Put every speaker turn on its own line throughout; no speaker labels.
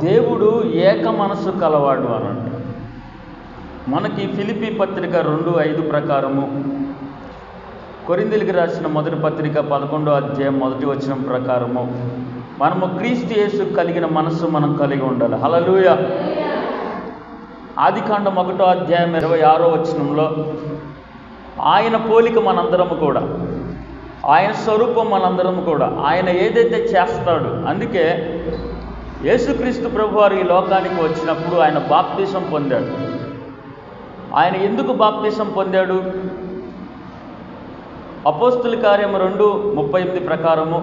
దేవుడు ఏక మనసు కలవాడు అని అంట. మనకి ఫిలిప్పీ పత్రిక 2:5 ప్రకారము, కొరింథీయులకు రాసిన మొదటి పత్రిక 11వ అధ్యాయం 1వ వచనం ప్రకారము మనము క్రీస్తు యేసు కలిగిన మనస్సు మనం కలిగి ఉండాలి. హల్లెలూయా. ఆదికాండం 1వ అధ్యాయం 26వ వచనంలో ఆయన పోలిక మనందరము కూడా, ఆయన స్వరూపం మనందరము కూడా, ఆయన ఏదైతే చేస్తాడు. అందుకే యేసుక్రీస్తు ప్రభువారు ఈ లోకానికి వచ్చినప్పుడు ఆయన బాప్తిసం పొందాడు. ఆయన ఎందుకు బాప్తిసం పొందాడు? అపోస్తుల కార్యము 2:38 ప్రకారము,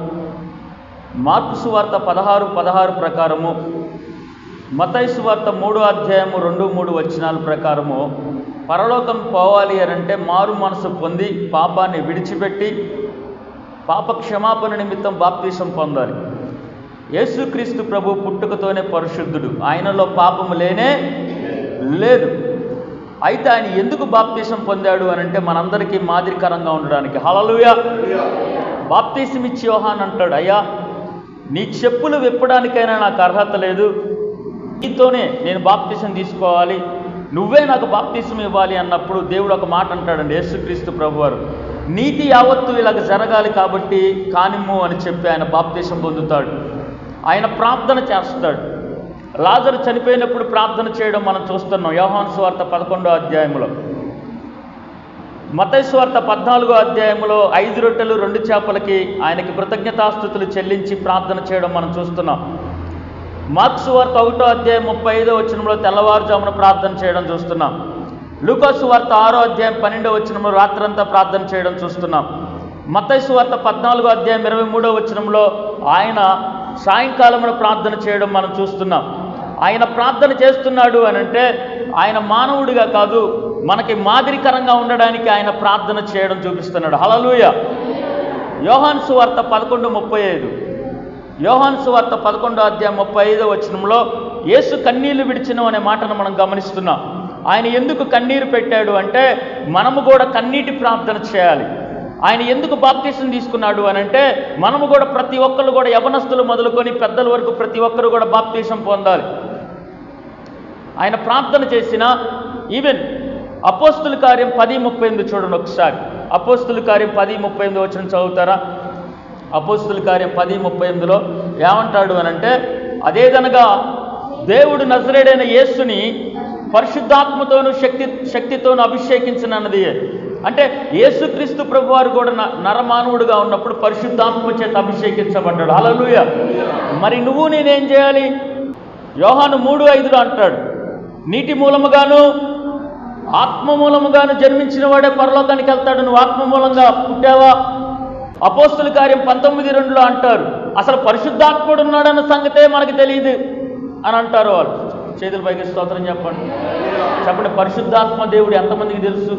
మార్కు సువార్త 16:16 ప్రకారము, మత్తయి సువార్త 3వ అధ్యాయము 2-3 వచనాల ప్రకారము పరలోకం పోవాలి అనంటే మారు మనసు పొంది పాపాన్ని విడిచిపెట్టి పాప క్షమాపణ నిమిత్తం బాప్తిసం పొందాలి. యేసుక్రీస్తు ప్రభు పుట్టుకతోనే పరిశుద్ధుడు, ఆయనలో పాపము లేనే లేదు. అయితే ఆయన ఎందుకు బాప్తిసం పొందాడు అనంటే మనందరికీ మాదిరికరంగా ఉండడానికి. హల్లెలూయా. బాప్తిసం ఇచ్చి యోహాన్ అంటాడు, అయ్యా నీ చెప్పులు విప్పడానికైనా నాకు అర్హత లేదు, నీతోనే నేను బాప్తిసం తీసుకోవాలి, నువ్వే నాకు బాప్తిసం ఇవ్వాలి అన్నప్పుడు దేవుడు ఒక మాట అంటాడండి. యేసుక్రీస్తు ప్రభువారు నీతి యావత్తు ఇలాగ జరగాలి కాబట్టి కానిమ్ము అని చెప్పి ఆయన బాప్తిసం పొందుతాడు. ఆయన ప్రార్థన చేస్తాడు. లాజరు చనిపోయినప్పుడు ప్రార్థన చేయడం మనం చూస్తున్నాం యోహాను సువార్త 11వ అధ్యాయంలో. మత్తయి సువార్త 14వ అధ్యాయంలో 5 రొట్టెలు 2 చేపలకి ఆయనకి కృతజ్ఞతాస్తుతులు చెల్లించి ప్రార్థన చేయడం మనం చూస్తున్నాం. మార్కు సువార్త 1వ అధ్యాయం 35వ వచనంలో తెల్లవారుజామున ప్రార్థన చేయడం చూస్తున్నాం. లూకా సువార్త 6వ అధ్యాయం 12వ వచనంలో రాత్రంతా ప్రార్థన చేయడం చూస్తున్నాం. మత్తయి సువార్త 14వ అధ్యాయం 23వ వచనంలో ఆయన సాయంకాలమున ప్రార్థన చేయడం మనం చూస్తున్నాం. ఆయన ప్రార్థన చేస్తున్నాడు అనంటే ఆయన మానవుడిగా కాదు, మనకి మాదిరికరంగా ఉండడానికి ఆయన ప్రార్థన చేయడం చూపిస్తున్నాడు. హల్లెలూయా. యోహాను సువార్త 11:35, యోహాను సువార్త 11వ అధ్యాయం 35వ వచనంలో యేసు కన్నీళ్లు విడిచిన అనే మాటను మనం గమనిస్తున్నాం. ఆయన ఎందుకు కన్నీరు పెట్టాడు అంటే మనము కూడా కన్నీటి ప్రార్థన చేయాలి. ఆయన ఎందుకు బాప్తిసం తీసుకున్నాడు అనంటే మనము కూడా ప్రతి ఒక్కరు కూడా యవనస్తులు మొదలుకొని పెద్దల వరకు ప్రతి ఒక్కరు కూడా బాప్తిసం పొందాలి. ఆయన ప్రార్థన చేసిన ఈవెన్ అపోస్తుల కార్యం 10:38 చూడండి ఒకసారి. అపోస్తుల కార్యం 10:38 వచనం చదువుతారా? అపోస్తుల కార్యం 10:38లో ఏమంటాడు అనంటే, అదేదనగా దేవుడు నజరేయుడైన యేసుని పరిశుద్ధాత్మతోనూ శక్తితోనూ అభిషేకించినన్నది. అంటే యేసుక్రీస్తు ప్రభువారు కూడా నరమానవుడుగా ఉన్నప్పుడు పరిశుద్ధాత్మ చేత అభిషేకించబడ్డాడు. హల్లెలూయా. మరి నువ్వు నేనేం చేయాలి? యోహాను 3:5లో అంటాడు, నీటి మూలముగాను ఆత్మ మూలముగాను జన్మించిన వాడే పరలోకానికి వెళ్తాడు. నువ్వు ఆత్మ మూలంగా పుట్టావా? అపోస్తుల కార్యం 19:2లో అంటారు, అసలు పరిశుద్ధాత్ముడు ఉన్నాడన్న సంగతే మనకు తెలియదు అని అంటారు వాళ్ళు. చేతుల పైకి స్తోత్రం చెప్పండి. చెప్పండి, పరిశుద్ధాత్మ దేవుడు ఎంతమందికి తెలుసు?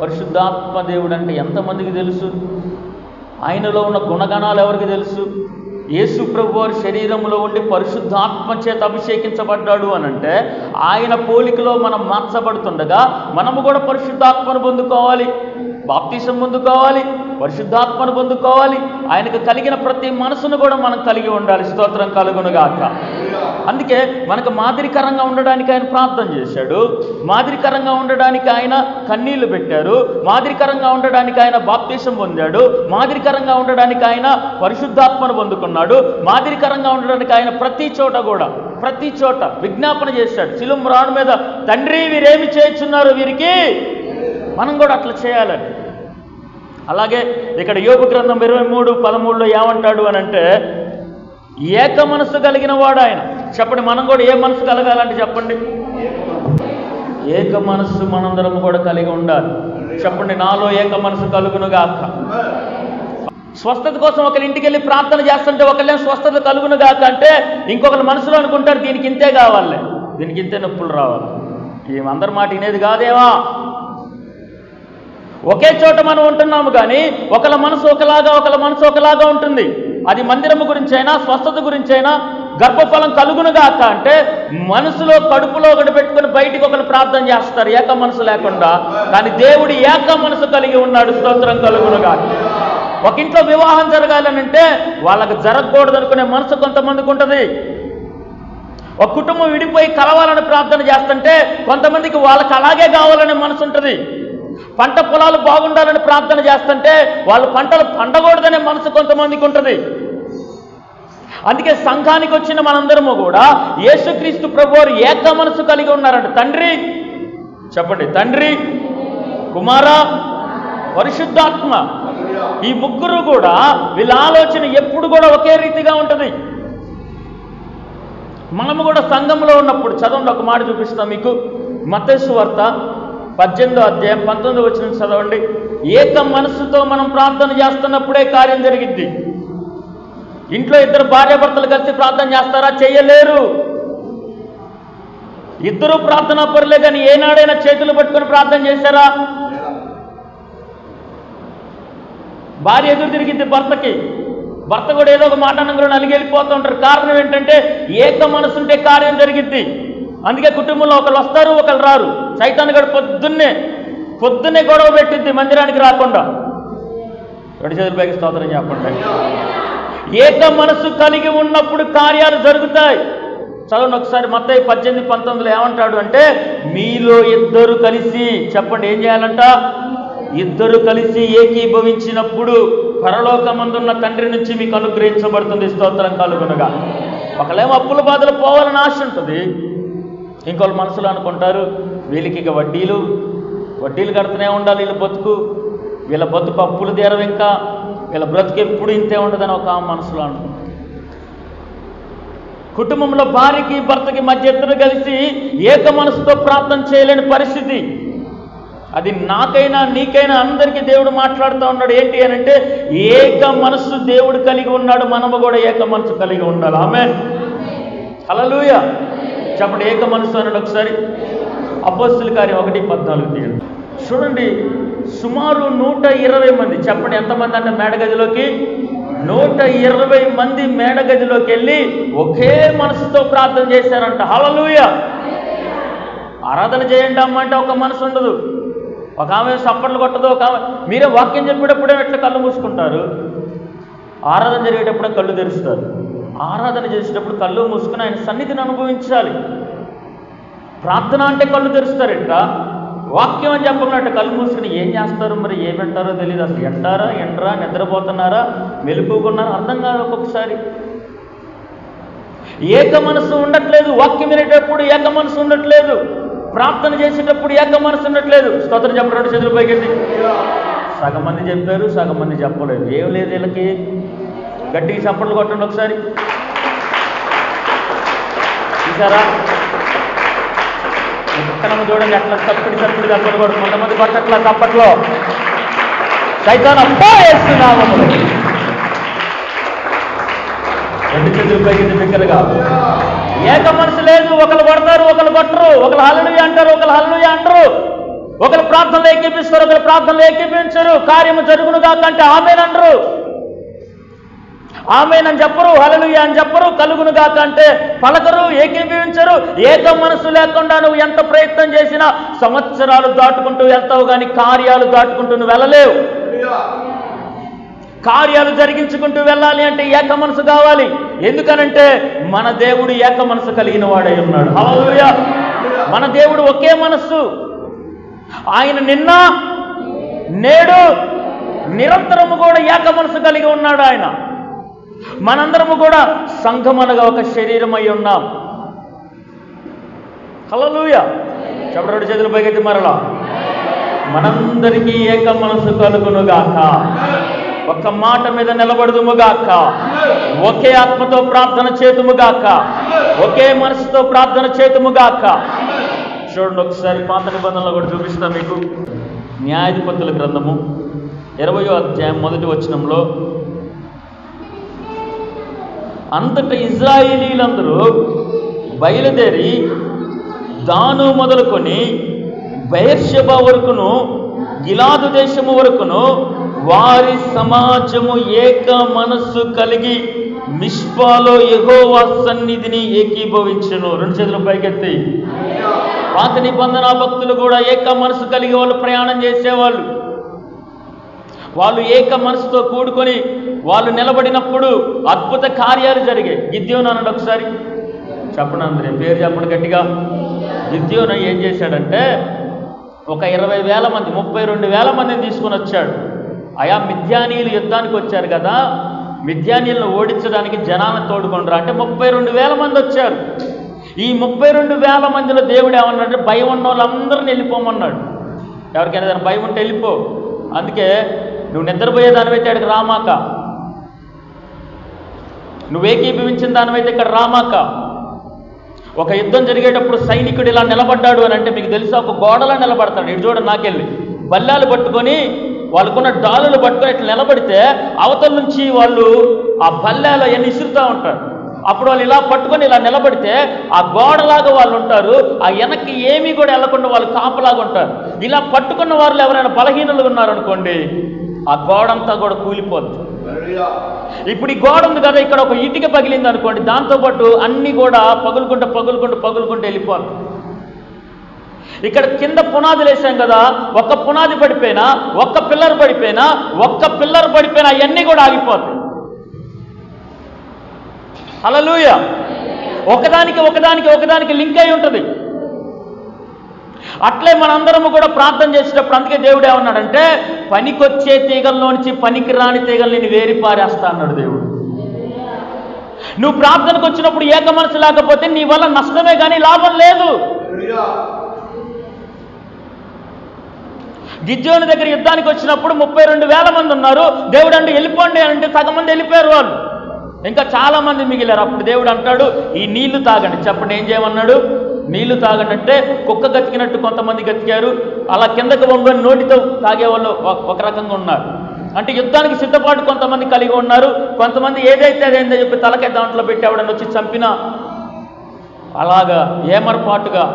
పరిశుద్ధాత్మ దేవుడు అంటే ఎంతమందికి తెలుసు? ఆయనలో ఉన్న గుణగణాలు ఎవరికి తెలుసు? యేసు ప్రభువారి శరీరంలో ఉండి పరిశుద్ధాత్మ చేత అభిషేకించబడ్డాడు అనంటే ఆయన పోలికలో మనం మార్చబడుతుండగా మనము కూడా పరిశుద్ధాత్మను పొందుకోవాలి, బాప్తిసం పొందుకోవాలి, పరిశుద్ధాత్మను పొందుకోవాలి. ఆయనకు కలిగిన ప్రతి మనసును కూడా మనం కలిగి ఉండాలి. స్తోత్రం కలుగునుగాక. అందుకే మనకు మాదిరికరంగా ఉండడానికి ఆయన ప్రార్థన చేశాడు, మాదిరికరంగా ఉండడానికి ఆయన కన్నీళ్లు పెట్టారు, మాదిరికరంగా ఉండడానికి ఆయన బాప్తిసం పొందాడు, మాదిరికరంగా ఉండడానికి ఆయన పరిశుద్ధాత్మను పొందుకున్నాడు, మాదిరికరంగా ఉండడానికి ఆయన ప్రతి చోట విజ్ఞాపన చేశాడు. శిలువ మ్రాను మీద, తండ్రి వీరేమి చేయుచున్నారు వీరికి, మనం కూడా అట్లా చేయాలని. అలాగే ఇక్కడ యోబు గ్రంథం 23:13లో ఏమంటాడు అనంటే, ఏక మనసు కలిగిన వాడు ఆయన. చెప్పండి, మనం కూడా ఏ మనసు కలగాలంటే చెప్పండి, ఏక మనస్సు మనందరం కూడా కలిగి ఉండాలి. చెప్పండి, నాలో ఏక మనసు కలుగునుగాక. స్వస్థత కోసం ఒకరి ఇంటికి వెళ్ళి ప్రార్థన చేస్తుంటే ఒకళ్ళేం స్వస్థత కలుగునుగాక అంటే ఇంకొకరి మనసులో అనుకుంటారు దీనికి ఇంతే కావాలి, దీనికి ఇంతే నొప్పులు రావాలి. ఏమందరి మాట వినేది కాదేమా? ఒకే చోట మనం ఉంటున్నాము కానీ ఒకళ్ళ మనసు ఒకలాగా ఉంటుంది. అది మందిరము గురించి అయినా, స్వస్థత గురించి అయినా, గర్భఫలం కలుగునుగాక అంటే మనసులో కడుపులో ఒకటి పెట్టుకుని బయటికి ఒకరు ప్రార్థన చేస్తారు ఏక మనసు లేకుండా. కానీ దేవుడు ఏక మనసు కలిగి ఉన్నాడు. స్తోత్రం కలుగునుగాక. ఒక ఇంట్లో వివాహం జరగాలనంటే వాళ్ళకి జరగకూడదు అనుకునే మనసు కొంతమందికి ఉంటుంది. ఒక కుటుంబం విడిపోయి కలవాలని ప్రార్థన చేస్తుంటే కొంతమందికి వాళ్ళకి అలాగే కావాలనే మనసు ఉంటుంది. పంట పొలాలు బాగుండాలని ప్రార్థన చేస్తుంటే వాళ్ళు పంటలు పండకూడదనే మనసు కొంతమందికి ఉంటుంది. అందుకే సంఘానికి వచ్చిన మనందరము కూడా యేసుక్రీస్తు ప్రభువారు ఏక మనసు కలిగి ఉన్నారంట. తండ్రి చెప్పండి, తండ్రి, కుమార, పరిశుద్ధాత్మ, ఈ ముగ్గురు కూడా వీళ్ళ ఆలోచన ఎప్పుడు కూడా ఒకే రీతిగా ఉంటుంది. మనము కూడా సంఘంలో ఉన్నప్పుడు చదవండి, ఒక మాట చూపిస్తాం మీకు. మత్తయి సువార్త 18వ అధ్యాయం 19వ వచనం చదవండి. ఏక మనస్సుతో మనం ప్రార్థన చేస్తున్నప్పుడే కార్యం జరిగిద్ది. ఇంట్లో ఇద్దరు భార్యాభర్తలు కలిసి ప్రార్థన చేస్తారా? చెయ్యలేరు. ఇద్దరు ప్రార్థనా పరులే, కానీ ఏనాడైనా చేతులు పట్టుకొని ప్రార్థన చేశారా? భార్య ఎదురు తిరిగిద్ది భర్తకి, భర్త కూడా ఏదో ఒక మాట అనగా నలిగి వెళ్ళిపోతూ ఉంటారు. కారణం ఏంటంటే ఏక మనసుంటే కార్యం జరిగిద్ది. అందుకే కుటుంబంలో ఒకళ్ళు వస్తారు, ఒకళ్ళు రారు. సైతాన్ గడు పొద్దున్నే గొడవ పెట్టిద్ది మందిరానికి రాకుండా. రెండు చేతుల పైకి స్తోత్రం చెప్పండి. ఏక మనసు కలిగి ఉన్నప్పుడు కార్యాలు జరుగుతాయి. చదవండి ఒకసారి మత్తయి 18:19 ఏమంటాడు అంటే, మీలో ఇద్దరు కలిసి, చెప్పండి ఏం చేయాలంట? ఇద్దరు కలిసి ఏకీభవించినప్పుడు పరలోకమందున్న తండ్రి నుంచి మీకు అనుగ్రహించబడుతుంది. స్తోత్రం కలుగునగా. ఒకళ్ళేమో అప్పుల బాధలు పోవాలని ఆశ ఉంటుంది, ఇంకోళ్ళు మనసులో అనుకుంటారు వీళ్ళకి ఇక వడ్డీలు కడుతూనే ఉండాలి, వీళ్ళ బతుకు అప్పులు తీరవు, ఇంకా వీళ్ళ బ్రతుకు ఎప్పుడు ఇంతే ఉంటుందని ఒక మనసులో అనుకుంటారు. కుటుంబంలో భార్యకి భర్తకి మధ్య ఇద్దరు కలిసి ఏక మనసుతో ప్రార్థన చేయలేని పరిస్థితి. అది నాకైనా నీకైనా అందరికీ దేవుడు మాట్లాడుతూ ఉన్నాడు. ఏంటి అని అంటే, ఏక మనస్సు దేవుడు కలిగి ఉన్నాడు, మనము కూడా ఏక మనసు కలిగి ఉండాలి. ఆమేన్, హల్లెలూయా. చెప్పండి ఏక మనసు అన్నాడు. ఒకసారి అపోస్తలుల కార్యం 1:14 తీయండి. చూడండి, సుమారు 120 మంది, చెప్పండి ఎంతమంది అంటే మేడగదిలోకి 120 మంది మేడగదిలోకి వెళ్ళి ఒకే మనసుతో ప్రార్థన చేశారంట. హల్లెలూయా. ఆరాధన చేయండి అమ్మ అంటే ఒక మనసు ఉండదు. ఒక ఆమె సప్పట్లు కొట్టదు, ఒక ఆమె మీరే వాక్యం చెప్పేటప్పుడే ఎట్లా కళ్ళు మూసుకుంటారు, ఆరాధన జరిగేటప్పుడే కళ్ళు తెరుస్తారు. ఆరాధన చేసేటప్పుడు కళ్ళు మూసుకుని ఆయన సన్నిధిని అనుభవించాలి. ప్రార్థన అంటే కళ్ళు తెరుస్తారు. ఎట్లా వాక్యం అని చెప్పమన్నట్టు కళ్ళు మూసుకుని ఏం చేస్తారు, మరి ఏమంటారో తెలియదు. అసలు ఎంటరా నిద్రపోతున్నారా, మెలుకున్నారా అర్థం కాదు. ఒక్కొక్కసారి ఏక మనసు ఉండట్లేదు. వాక్యం వినేటప్పుడు ఏక మనసు ఉండట్లేదు. ప్రార్థన చేసేటప్పుడు ఏక మనసు ఉండట్లేదు. స్తోత్రం చెప్పడం చేతులు పైకెత్తి. సగం మంది చెప్పారు, సగం మంది చెప్పలేదు. ఏం లేదు వీళ్ళకి. గట్టిగా చప్పట్లు కొట్టండి ఒకసారి. చూసారా, పక్కన చూడండి ఎట్లా చప్పటి చప్పట్లు కొడుతుంది. కొంతమంది కొట్టట్లా చప్పట్లో. సైతాన్ అబ్బా వేస్తున్నాము. రెండు చేతులు పైకి బిగ్గరగా. ఏక మనసు లేదు. ఒకరు కొడతారు, ఒకరు కొట్టరు. ఒకరు హల్లెలూయా అంటారు, ఒకరు హల్లెలూయా అంటారు. ఒకరు ప్రార్థనలు ఏకీపిస్తారు, ఒకరు ప్రార్థనలు ఏకీపించరు. కార్యము జరుగును కాకంటే ఆమేన్ అంటారు, ఆమేన్ అని చెప్పరు, హల్లెలూయా అని చెప్పరు. కలుగును గాక అంటే పలకరు, ఏకీభవించరు. ఏక మనసు లేకుండా నువ్వు ఎంత ప్రయత్నం చేసినా సంవత్సరాలు దాటుకుంటూ వెళ్తావు, కానీ కార్యాలు దాటుకుంటూ నువ్వు వెళ్ళలేవు. కార్యాలు జరిగించుకుంటూ వెళ్ళాలి అంటే ఏక మనసు కావాలి. ఎందుకనంటే మన దేవుడు ఏక మనసు కలిగిన వాడై ఉన్నాడు. హల్లెలూయా. మన దేవుడు ఒకే మనస్సు. ఆయన నిన్న నేడు నిరంతరము కూడా ఏక మనసు కలిగి ఉన్నాడు ఆయన. మనందరము కూడా సంఘం అనగా ఒక శరీరం అయి ఉన్నాం. హల్లెలూయా. చెప్పండి రెండు చేతులు పైకెత్తి మరలా. మనందరికీ ఏక మనసు కలుగునుగాక, ఒక్క మాట మీద నిలబడుదుముగాక, ఒకే ఆత్మతో ప్రార్థన చేతుముగాక, ఒకే మనసుతో ప్రార్థన చేతుముగాక. చూడండి ఒకసారి పాత నిబంధనలో కూడా చూపిస్తాం మీకు. న్యాయాధిపతుల గ్రంథము 20వ అధ్యాయం 1వ వచనంలో, అంతటా ఇజ్రాయేలీలందరూ బయలుదేరి దాను మొదలుకొని బెయేర్షెబా వరకును గిలాదు దేశము వరకును వారి సమాజము ఏక మనస్సు కలిగి మిష్పాలో యెహోవా సన్నిధిని ఏకీభవించెను. రెండు చేతుల పైకెత్తి. పాత నిబంధన భక్తులు కూడా ఏక మనసు కలిగి వాళ్ళు ప్రయాణం చేసేవాళ్ళు. వాళ్ళు ఏక మనసుతో కూడుకొని వాళ్ళు నిలబడినప్పుడు అద్భుత కార్యాలు జరిగాయి. గిద్యోను అన్నాడు ఒకసారి, చెప్పండి అందరూ పేరు చెప్పండి గట్టిగా. గిద్యోను ఏం చేశాడంటే ఒక 20,000 మంది 32,000 మందిని తీసుకొని వచ్చాడు. అయా మిద్యానీయులు యుద్ధానికి వచ్చారు కదా, మిద్యానీయులను ఓడించడానికి జనాలను తోడుకొండ్రా అంటే 32,000 మంది వచ్చారు. ఈ 32,000 మందిలో దేవుడు ఏమన్నాడు, భయం ఉన్న వాళ్ళందరిని వెళ్ళిపోమన్నాడు. ఎవరికైనా దాని భయం ఉంటే వెళ్ళిపో. అందుకే నువ్వు నిద్రపోయే దానివైతే ఇక్కడికి రామాక, నువ్వు ఏకీభవించిన దానివైతే ఇక్కడ రామాక. ఒక యుద్ధం జరిగేటప్పుడు సైనికుడు ఇలా నిలబడ్డాడు అని అంటే మీకు తెలుసా, ఒక గోడలా నిలబడతాడు. ఇటు చూడండి, నాకెళ్ళి బల్లాలు పట్టుకొని వాళ్ళకున్న డాలులు పట్టుకొని ఇట్లా నిలబడితే అవతల నుంచి వాళ్ళు ఆ బల్లాలు అవన్నీ ఇసురుతూ ఉంటారు. అప్పుడు వాళ్ళు ఇలా పట్టుకొని ఇలా నిలబడితే ఆ గోడలాగా వాళ్ళు ఉంటారు. ఆ వెనక్కి ఏమీ కూడా వెళ్లకుండా వాళ్ళు కాపలాగా ఉంటారు. ఇలా పట్టుకున్న వాళ్ళు ఎవరైనా బలహీనులు ఉన్నారనుకోండి, ఆ గోడంతా కూడా కూలిపోతుంది. ఇప్పుడు ఈ గోడ ఉంది కదా, ఇక్కడ ఒక ఇటుక పగిలింది అనుకోండి, దాంతోపాటు అన్నీ కూడా పగులుకుంటూ వెళ్ళిపోతుంది. ఇక్కడ కింద పునాదులు వేసాం కదా, ఒక్క పునాది పడిపోయినా, ఒక్క పిల్లర్ పడిపోయినా అవన్నీ కూడా ఆగిపోతాయి. హల్లెలూయా. ఒకదానికి లింక్ అయి ఉంటుంది. అట్లే మనందరము కూడా ప్రార్థన చేసేటప్పుడు అందుకే దేవుడు ఏమన్నాడంటే, పనికొచ్చే తీగల్లోంచి పనికి రాని తీగల్ని వేరి పారేస్తా అన్నాడు దేవుడు. నువ్వు ప్రార్థనకు వచ్చినప్పుడు ఏక మనసు లేకపోతే నీ వల్ల నష్టమే కానీ లాభం లేదు. గిద్యోను దగ్గర యుద్ధానికి వచ్చినప్పుడు 32,000 మంది ఉన్నారు. దేవుడు అంటే వెళ్ళిపోండి అంటే సగం మంది వెళ్ళిపోయారు వాళ్ళు, ఇంకా చాలా మంది మిగిలారు. అప్పుడు దేవుడు అంటాడు, ఈ నీళ్లు తాగండి. చెప్పండి ఏం చేయమన్నాడు, నీళ్లు తాగండి అంటే కుక్క గతికినట్టు కొంతమంది గతికారు, అలా కిందకు వంగని నోటితో తాగేవాళ్ళు ఒక రకంగా ఉన్నారు. అంటే యుద్ధానికి సిద్ధపాటు కొంతమంది కలిగి ఉన్నారు, కొంతమంది ఏదైతే అదేందో చెప్పి తలకే దాంట్లో పెట్టి ఎవడని వచ్చి చంపినా అలాగా ఏమరపాటుగా.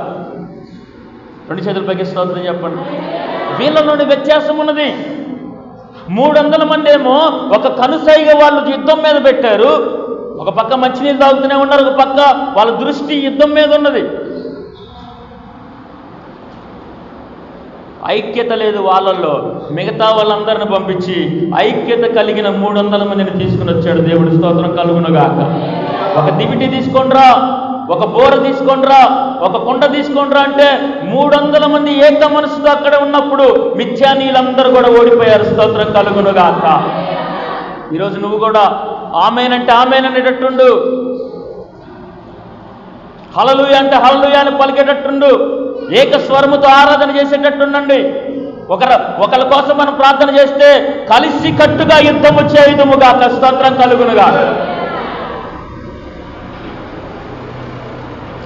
2 చేతుల పైకి స్తోత్రం చెప్పండి. వీళ్ళలోని వ్యత్యాసం ఉన్నది. 300 మంది ఏమో ఒక కనుసైగ వాళ్ళు యుద్ధం మీద పెట్టారు, ఒక పక్క మంచినీళ్ళు తాగుతూనే ఉన్నారు, ఒక పక్క వాళ్ళ దృష్టి యుద్ధం మీద ఉన్నది. ఐక్యత లేదు వాళ్ళల్లో. మిగతా వాళ్ళందరిని పంపించి ఐక్యత కలిగిన 300 మందిని తీసుకుని వచ్చాడు దేవుడు. స్తోత్రం కలుగునుగాక. ఒక దివిటి తీసుకొండ్రా, ఒక బోర తీసుకొండ్రా, ఒక కుండ తీసుకొండ్రా అంటే 300 మంది ఏక మనసుతో అక్కడ ఉన్నప్పుడు మిథ్యానీయులందరూ కూడా ఓడిపోయారు. స్తోత్రం కలుగునుగాక. ఈరోజు నువ్వు కూడా ఆమేనంటే ఆమేన్ అనేటట్టుండు, హల్లెలూయా అంటే హల్లెలూయా అని పలికేటట్టుండు, ఏక స్వరముతో ఆరాధన చేసేటట్టుండండి. ఒకరి కోసం మనం ప్రార్థన చేస్తే కలిసి కట్టుగా యుద్ధము చేయుదుముగా. స్తోత్రం కలుగునుగా.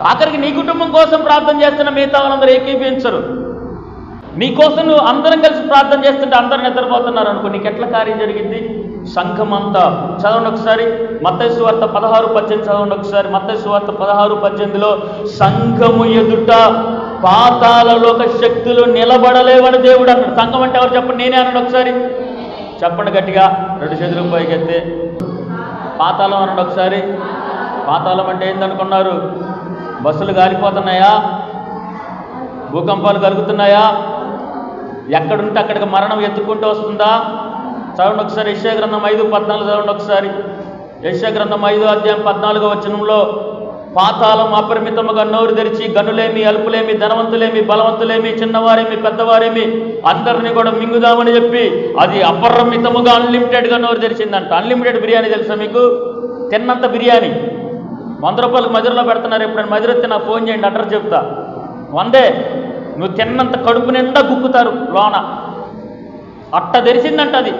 ఆఖరికి నీ కుటుంబం కోసం ప్రార్థన చేస్తున్న మిగతా వాళ్ళందరూ ఏకీభవించరు. నీ కోసం నువ్వు అందరం కలిసి ప్రార్థన చేస్తుంటే అందరు నిద్రపోతున్నారు అనుకో, నీకు ఎట్లా కార్యం జరిగింది? సంఘం అంతా చదవండి ఒకసారి, మత్తయి సువార్త 16:18 చదవండి ఒకసారి. మత్తయి సువార్త 16:18లో సంఘము ఎదుట పాతాళలోక శక్తులు నిలబడలేవని దేవుడు అన్నాడు. సంఘం అంటే ఎవరు చెప్పండి, నేనే అన్నాడు ఒకసారి చెప్పండి గట్టిగా. 2 చేతులు పైకి ఎత్తే పాతాళం అన్నాడు ఒకసారి. పాతాళం అంటే ఏందనుకున్నారు? బస్సులు గాలిపోతున్నాయా? భూకంపాలు కలుగుతున్నాయా? ఎక్కడుంటే అక్కడికి మరణం ఎత్తుకుంటూ వస్తుందా? చదవండి ఒకసారి యెషయా గ్రంథం 5:14 చదవండి ఒకసారి. యెషయా గ్రంథం 5:14 పాతాళం అపరిమితముగా నోరు తెరిచి గనులేమి, అల్పులేమి, ధనవంతులేమి, బలవంతులేమి, చిన్నవారేమి, పెద్దవారేమి అందరినీ కూడా మింగుదామని చెప్పి అది అపరిమితముగా అన్లిమిటెడ్గా నోరు తెరిచిందంట. అన్లిమిటెడ్ బిర్యానీ తెలుసా మీకు? తిన్నంత బిర్యానీ 100 రూపాయలకు మధురలో పెడుతున్నారు. ఎప్పుడైనా మధుర వస్తే నాకు ఫోన్ చేయండి, అడ్రస్ చెప్తా. 100 నువ్వు తిన్నంత కడుపు నిండా గుక్కుతారు లోన. అట్ట తెరిచిందంట అది.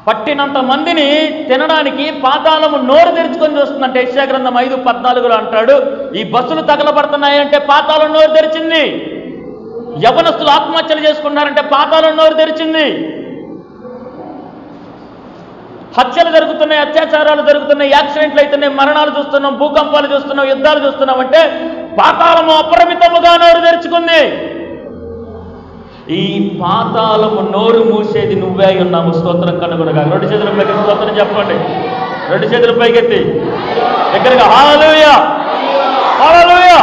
పట్టినంత మందిని తినడానికి పాతాళము నోరు తెరుచుకొని చూస్తుందంటే యెషయా గ్రంథం 5:14 అంటాడు, ఈ బస్సులు తగలబడుతున్నాయంటే పాతాళం నోరు తెరిచింది. యవనస్తులు ఆత్మహత్యలు చేసుకున్నారంటే పాతాళం నోరు తెరిచింది. హత్యలు జరుగుతున్నాయి, అత్యాచారాలు జరుగుతున్నాయి, యాక్సిడెంట్లు అవుతున్నాయి, మరణాలు చూస్తున్నాం, భూకంపాలు చూస్తున్నాం, యుద్ధాలు చూస్తున్నాం అంటే పాతాళము అపరిమితముగా నోరు తెరుచుకుంది. ఈ పాతాళము నోరు మూసేది నువ్వే ఉన్నాము. స్తోత్రం కనుగొనగా. 2 చేతుల పైకి స్తోత్రం చెప్పండి. 2 చేతుల పైకెత్తి దగ్గరగా హల్లెలూయా, హల్లెలూయా.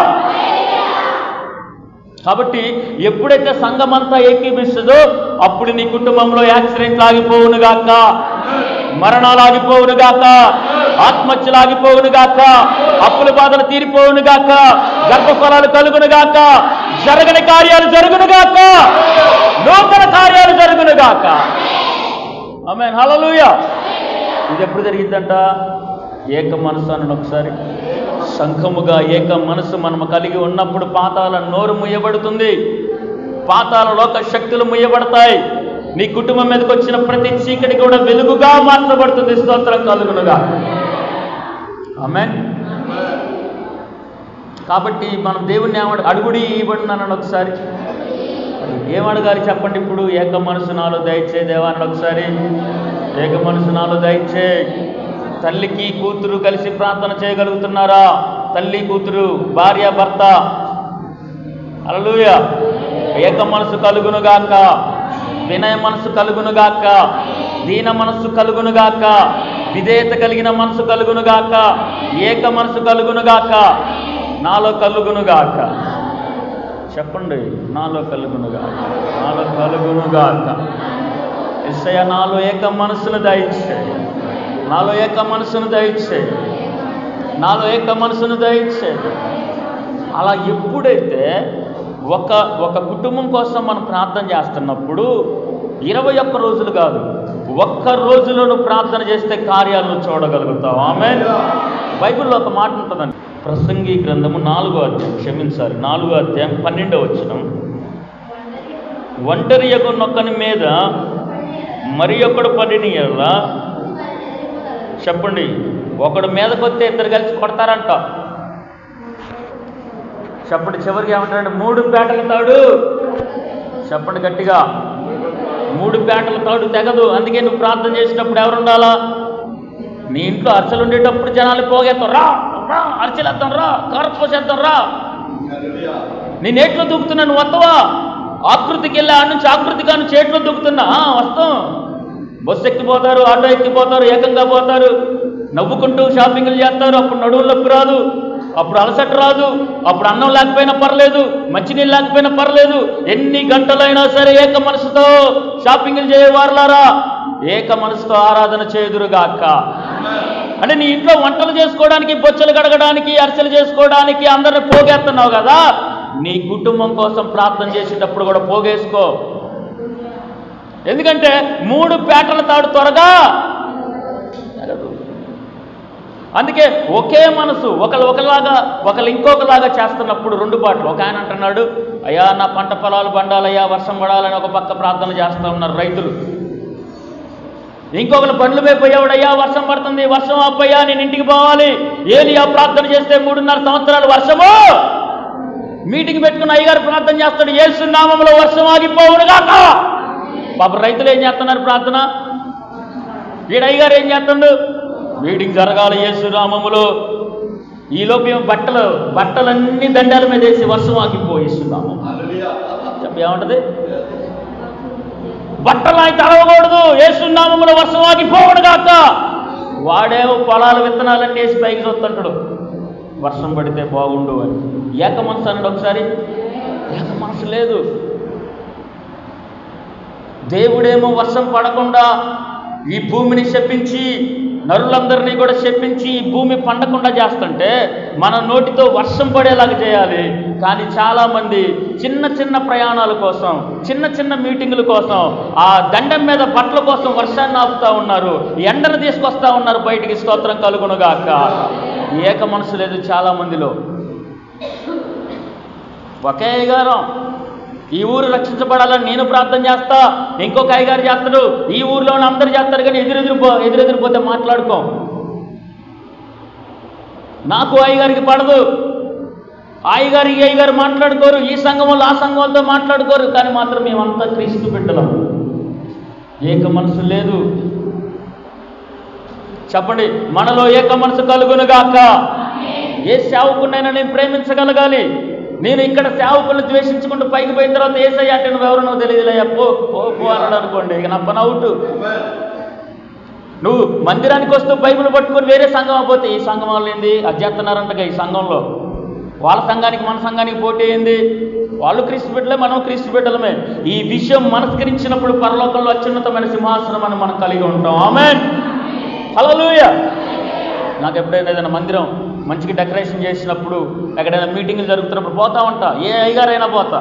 కాబట్టి ఎప్పుడైతే సంఘమంతా ఏకీభిస్తుందో అప్పుడు నీ కుటుంబంలో యాక్సిడెంట్లు ఆగిపోవునుగాక, మరణాలు ఆగిపోవునుగాక, ఆత్మహత్యలు ఆగిపోవును గాక, అప్పుల బాధలు తీరిపోవును గాక, గర్భఫలాలు కలుగును గాక, జరగని కార్యాలు జరుగును గాక, నూతన కార్యాలు జరుగును గాక. ఆమేన్, హల్లెలూయా. ఇది ఎప్పుడు జరిగిద్దంట? ఏక మనసు అన్న ఒకసారి. సంఘముగా ఏక మనసు మనము కలిగి ఉన్నప్పుడు పాతాళ నోరు ముయ్యబడుతుంది, పాతాళ లోక శక్తులు ముయ్యబడతాయి. నీ కుటుంబం మీదకి వచ్చిన ప్రతి చీకటి కూడా వెలుగుగా మార్చబడుతుంది. స్తోత్రం కలుగునుగా. ఆమేన్. కాబట్టి మనం దేవుణ్ణి అడుగుడి ఇవ్వబడినానని ఒకసారి ఏమడగాలి చెప్పండి? ఇప్పుడు ఏక మనసు నాలో దయచే దేవాన్ని ఒకసారి. ఏక మనసు నాలో దయచే. తల్లికి కూతురు కలిసి ప్రార్థన చేయగలుగుతున్నారా? తల్లి కూతురు, భార్య భర్త. హల్లెలూయా. ఏక మనసు కలుగునుగాక, వినయ మనసు కలుగునుగాక, దీన మనసు కలుగునుగాక, విధేయత కలిగిన మనసు కలుగునుగాక, ఏక మనసు కలుగునుగాక, నాలో కలుగునుగాక. చెప్పండి, నాలో కలుగునుగాక, నాలో కలుగునుగాక. యేసయ్య నాలో ఏక మనసును దయచేయి, నాలో ఏక మనసును దయచేయి, నాలో ఏక మనసును దయచేయి. అలా ఎప్పుడైతే ఒక కుటుంబం కోసం మనం ప్రార్థన చేస్తున్నప్పుడు 21 రోజులు కాదు, ఒక్క రోజులోనూ ప్రార్థన చేస్తే కార్యాలను చూడగలుగుతాం. ఆమేన్. బైబిల్లో ఒక మాట ఉంటుందండి, ప్రసంగి గ్రంథము 4వ అధ్యాయం, క్షమించాలి 4వ అధ్యాయం 12వ వచనం. ఒంటరి యొక్కని మీద మరి ఒకడు పడిన యెడల, చెప్పండి, ఒకడు మీదకొస్తే ఇద్దరు కలిసి కొడతారంట. చెప్పండి, చివరికి ఏమంటారంటే 3 పేటల తాడు. చెప్పండి గట్టిగా, 3 పేటల తాడు తెగదు. అందుకే నువ్వు ప్రార్థన చేసేటప్పుడు ఎవరు ఉండాలా? నీ ఇంట్లో అర్చలు ఉండేటప్పుడు జనాలు పోగేస్తాం, రా రా అర్చలేద్దాం, రా కారపోసేద్దాం, రా. నేను ఏట్లో దూకుతున్నా, నువ్వు వస్తావా? ఆకృతికి వెళ్ళి ఆడ నుంచి ఆకృతి కాను చేట్లో దూకుతున్నా, వస్తాం. బస్సు ఎక్కిపోతారు, ఆటో ఎక్కిపోతారు, ఏకంగా పోతారు, నవ్వుకుంటూ షాపింగ్లు చేస్తారు. అప్పుడు నడువులు నొప్పి రాదు, అప్పుడు అలసట రాదు, అప్పుడు అన్నం లేకపోయినా పర్లేదు, మంచినీళ్ళు లేకపోయినా పర్లేదు. ఎన్ని గంటలైనా సరే ఏక మనసుతో షాపింగ్లు చేయవారులారా, ఏక మనసుతో ఆరాధన చేదురుగాక. అంటే నీ ఇంట్లో వంటలు చేసుకోవడానికి, బొచ్చలు కడగడానికి, అరిసెలు చేసుకోవడానికి అందరిని పోగేస్తున్నావు కదా, నీ కుటుంబం కోసం ప్రార్థన చేసేటప్పుడు కూడా పోగేసుకో. ఎందుకంటే 3 పేటల తాడు త్వరగా. అందుకే ఒకే మనసు, ఒకలాగా ఒకళ్ళు ఇంకొకలాగా చేస్తున్నప్పుడు 2 పాటలు. ఒక ఆయన అంటున్నాడు, అయ్యా నా పంట పొలాలు బండాలయ్యా, వర్షం పడాలని ఒక పక్క ప్రార్థన చేస్తూ ఉన్నారు రైతులు. ఇంకొకరు బండ్లు పోయేవాడు, అయ్యా వర్షం పడుతుంది, వర్షం ఆపయ్యా, నేను ఇంటికి పోవాలి. ఏలియా ప్రార్థన చేస్తే 3.5 సంవత్సరాలు వర్షము. మీటింగ్ పెట్టుకున్న అయ్యగారు ప్రార్థన చేస్తాడు, యేసు నామములో వర్షం ఆగిపోవునుగాక. పాప రైతులు ఏం చేస్తున్నారు ప్రార్థన? వీడు అయ్యగారు ఏం చేస్తుండు? మీటింగ్ జరగాలి యేసు నామములో. ఈలోపు ఏమో బట్టలన్నీ దండాల మీద వేసి వర్షం ఆగిపోయిస్తున్నాము. చెప్పి ఏమంటది? బట్టలు ఆయన తడవకూడదు, యేసు నామములో వర్షం ఆగిపోవునుగాక. వాడేమో పొలాల విత్తనాలన్నీ వేసి పైకి చూస్తుంటాడు, వర్షం పడితే బాగుండు అని. ఏక మనసు అన్నాడు ఒకసారి. ఏక మనసు లేదు. దేవుడేమో వర్షం పడకుండా ఈ భూమిని శపించి, నరులందరినీ కూడా శపించి ఈ భూమి పండకుండా చేస్తుంటే మన నోటితో వర్షం పడేలాగా చేయాలి. కానీ చాలామంది చిన్న చిన్న ప్రయాణాల కోసం, చిన్న చిన్న మీటింగుల కోసం, ఆ దండం మీద బట్టల కోసం వర్షాన్ని ఆపుతా ఉన్నారు, ఎండను తీసుకొస్తా ఉన్నారు బయటికి. స్తోత్రం కలుగునుగాక. ఏక మనసు లేదు చాలా మందిలో. ఒకే అయ్యగారం, ఈ ఊరు రక్షించబడాలని నేను ప్రార్థన చేస్తా, ఇంకొక అయ్యగారు చేస్తాడు, ఈ ఊరిలోనే అందరూ చేస్తారు, కానీ ఎదురెదిరిపోతే మాట్లాడుకోం. నాకు అయ్యగారికి పడదు, అయ్యగారు ఈ అయ్యగారు మాట్లాడుకోరు, ఈ సంఘం వాళ్ళు ఆ సంఘం వాళ్ళతో మాట్లాడుకోరు, కానీ మాత్రం మేమంతా క్రీస్తు బిడ్డలం. ఏక మనసు లేదు. చెప్పండి, మనలో ఏక మనసు కలుగునుగాక. ఏ సేవకునైనా నేను ప్రేమించగలగాలి. నేను ఇక్కడ సేవకులను ద్వేషించుకుంటూ పైకి పోయిన తర్వాత యేసయ్య అంటే నువ్వెవరో తెలియదులయ్యా, పో అన్నాడు అనుకోండి, ఇక నా పని అవుట్. నువ్వు మందిరానికి వస్తూ బైబిల్ పట్టుకొని వేరే సంఘం అయిపోతే, ఈ సంఘం వాళ్ళు ఏంది అది చేస్తున్నారంటగా, ఈ సంఘంలో వాళ్ళ సంఘానికి మన సంఘానికి పోటీ ఏంది? వాళ్ళు క్రీస్తు బిడ్డలే, మనం క్రీస్తు బిడ్డలమే. ఈ విషయం మనస్కరించినప్పుడు పరలోకంలో అత్యున్నతమైన సింహాసనం అని మనం కలిగి ఉంటాం. ఆమేన్, హల్లెలూయా. నాకు ఎప్పుడైనా ఏదైనా మందిరం మంచిగా డెకరేషన్ చేసినప్పుడు, ఎక్కడైనా మీటింగ్లు జరుగుతున్నప్పుడు పోతా ఉంటా. ఏ అయ్యగారైనా పోతా.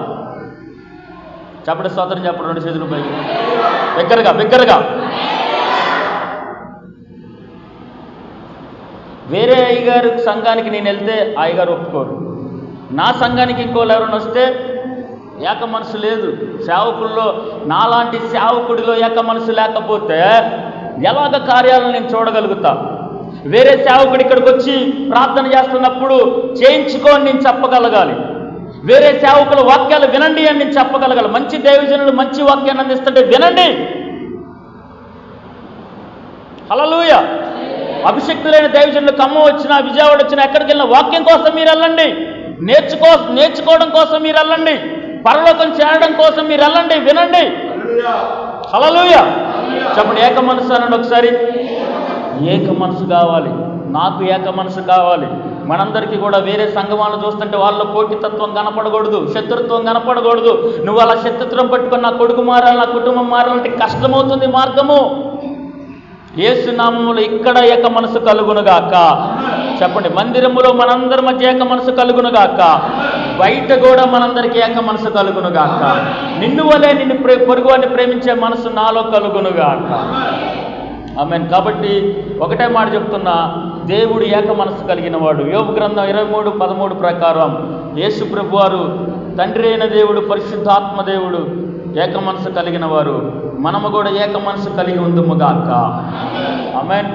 చెప్పండి స్తోత్రం, చెప్పండి 2 చేతులు పైకి బిగ్గరగా. వేరే అయ్యగారు సంఘానికి నేను వెళ్తే అయ్యగారు ఒప్పుకోరు. నా సంఘానికి ఇంకోళ్ళు ఎవరైనా వస్తే ఏక మనసు లేదు. సేవకుల్లో నాలాంటి సేవకుడిలో ఏక మనసు లేకపోతే ఎలాగ కార్యాలను నేను చూడగలుగుతా? వేరే సేవకుడు ఇక్కడికి వచ్చి ప్రార్థన చేస్తున్నప్పుడు చేయించుకోని నేను చెప్పగలగాలి. వేరే సేవకుల వాక్యాలు వినండి అని నేను చెప్పగలగాలి. మంచి దైవజనులు మంచి వాక్యాన్ని అందిస్తుంటే వినండి. హల్లెలూయా. అభిషక్తులైన దైవజనులు ఖమ్మం వచ్చినా, విజయవాడ వచ్చినా, ఎక్కడికి వెళ్ళినా వాక్యం కోసం మీరు వెళ్ళండి. నేర్చుకోవడం కోసం మీరు వెళ్ళండి. పరలోకం చేరడం కోసం మీరు వెళ్ళండి. వినండి. హల్లెలూయా. చెప్పండి ఏక మనసు అనండి ఒకసారి. ఏక మనసు కావాలి. నాకు ఏక మనసు కావాలి. మనందరికీ కూడా వేరే సంఘమాలను చూస్తుంటే వాళ్ళలో పోటీతత్వం కనపడకూడదు, శత్రుత్వం కనపడకూడదు. నువ్వు అలా శత్రుత్వం పట్టుకొని నా కొడుకు మారాలి, నా కుటుంబం మారాలంటే కష్టమవుతుంది మార్గము. యేసు నామములో ఇక్కడ ఏక మనసు కలుగునుగాక. చెప్పండి మందిరములో మనందరి మధ్య ఏక మనసు కలుగునుగాక. బయట కూడా మనందరికీ ఏక మనసు కలుగునుగాక. నిన్ను వలే నిన్ను పొరుగువాన్ని ప్రేమించే మనసు నాలో కలుగునుగాక. ఆమేన్. కాబట్టి ఒకటే మాట చెప్తున్నా, దేవుడు ఏక మనసు కలిగిన వాడు. యోబు గ్రంథం 23:13 ప్రకారం యేసు ప్రభువారు తండ్రి అయిన దేవుడు, పరిశుద్ధాత్మ దేవుడు ఏక మనసు కలిగిన వారు. మనము కూడా ఏక మనసు కలిగి ఉందుముగాక. ఆమేన్.